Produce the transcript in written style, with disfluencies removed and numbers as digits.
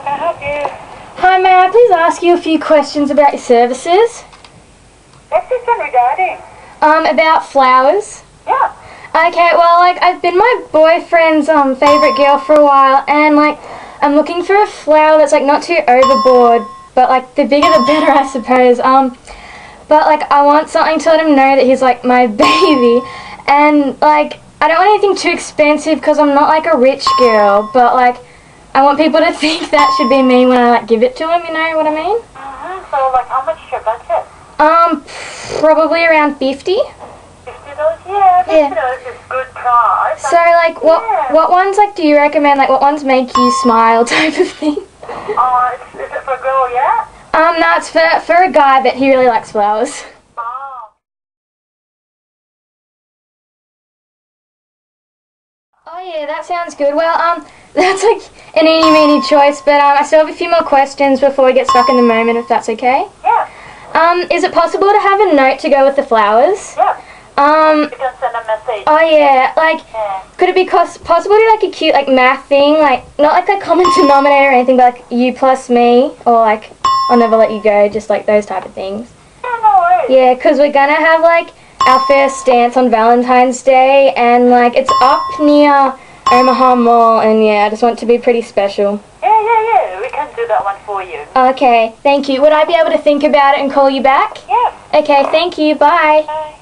can I help you? Hi, may I please ask you a few questions about your services? What's this one regarding? About flowers. Yeah. Okay, well, like, I've been my boyfriend's favorite girl for a while, and like, I'm looking for a flower that's like not too overboard, but like the bigger the better, I suppose. But like, I want something to let him know that he's like my baby, and like, I don't want anything too expensive because I'm not like a rich girl, but like, I want people to think that should be me when I like give it to him. You know what I mean? So, like, how much is your budget? Probably around 50. $50? Yeah, $50 is good price. So like, what ones like do you recommend? Like, what ones make you smile, type of thing? Is it for a girl, yeah? No, it's for a guy, but he really likes flowers. Oh. Oh yeah, that sounds good. Well, that's like an eeny-meeny choice, but I still have a few more questions before we get stuck in the moment, if that's okay. Yeah. Is it possible to have a note to go with the flowers? Yeah. You can send a message. Oh yeah, like, Yeah. could it be possible to do like a cute like math thing, like not like a common denominator or anything, but like you plus me, or like I'll never let you go, just like those type of things. Yeah, no worries. Yeah, 'cause we're gonna have like our first dance on Valentine's Day, and like it's up near Omaha Mall, and yeah, I just want it to be pretty special. Yeah. We can do that one for you. Okay, thank you. Would I be able to think about it and call you back? Yeah. Okay, thank you. Bye. Bye.